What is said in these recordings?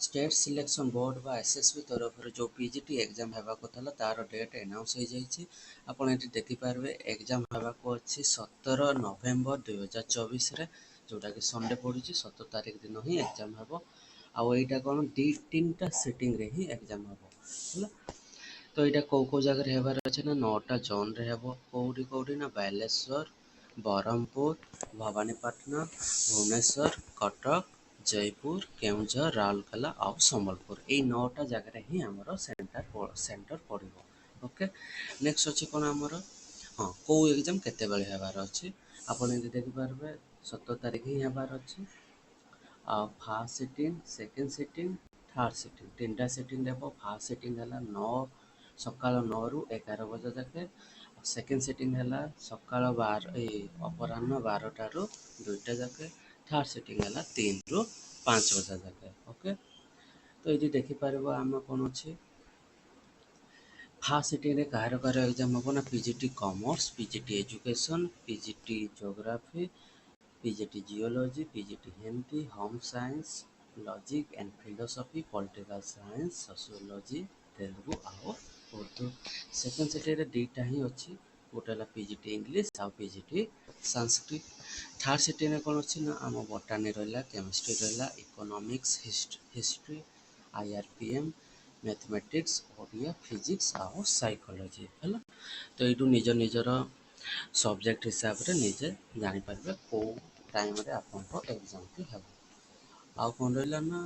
State selection board बा SSB तरफ जो पीजीटी एग्जाम हेबा कथा तार डेट अनाउंस हो जाइए। आपड़ ये देखिपारे एग्जाम हेबाक अच्छी 17 नवेम्बर 2024 जोटा कि संडे पड़ी 17 तारिख दिन ही एग्जाम हम आईटा कौन तीन टा सिटिंग रे ही एग्जाम हम तो यहाँ कौ जगह हेबार अच्छे ना 9टा जोन रे हेबो कौटी कौटी ना बालेश्वर बरहमपुर भवानीपाटना भुवनेश्वर कटक जयपुर केउझर राउरकेला और संबलपुर यही 9टा जगह ही आमर सेंटर पड़ो। ओके नेक्स्ट अच्छे कौन आमर हाँ कौ एग्जाम केते बेले हेबार अच्छे आपन ये देखिपारे 17 तारिख ही हेबार अच्छे first sitting second sitting third sitting तीन सिटिंग देव फास्ट सिटिंग है 9 सकाल 9 रु 11 बजे जाके सेकेंड सिटिंग है सकाल 12 अपराह्न 12टा रु 2टा जाके थर्ड सिटिंग है 3 रु 5 बजे जाके। ओके तो ये देखिपार आम कौन अच्छे फास्ट सिटिंग कହାର कହାର एग्जाम हम ना PGT commerce PGT education PGT geography PGT geology PGT Hindi home science logic and philosophy political science sociology Telugu आउ उर्दू सेकेंड सिटी दुईटा ही अच्छी गोटे है पीजीटी इंग्लिश आउ पीजीटी संस्कृत थर्ड सिटी कौन अच्छी ना आम बोटानी रहा केमिस्ट्री रहा economics history IRPM mathematics Odia physics आउ साइकोलॉजी है तो यू निज निजर सब्जेक्ट हिसाब से निजे जानीपर कौ टाइम आप एग्जाम टी हे आउ कौन रहा ना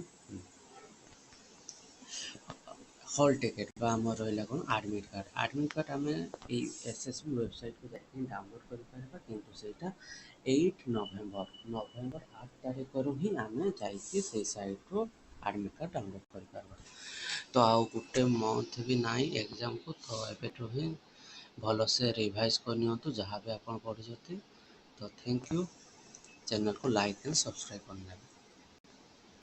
हॉल टिकेट आम रहा कौन आडमिट कार्ड आम एसएसबी वेबसाइट को जाकर डाउनलोड कर किंतु 8 नवेम्बर 8 तारिख ही आम जा साइट रू आडमिट कार्ड डाउनलोड कर तो आउ गोटे मंथ भी ना एग्जाम को तो एबेठू ही भलसे रिवाइज करनी जहाँ भी आप पढ़ी तो थैंक यू चैनल को लाइक एंड सब्सक्राइब करना।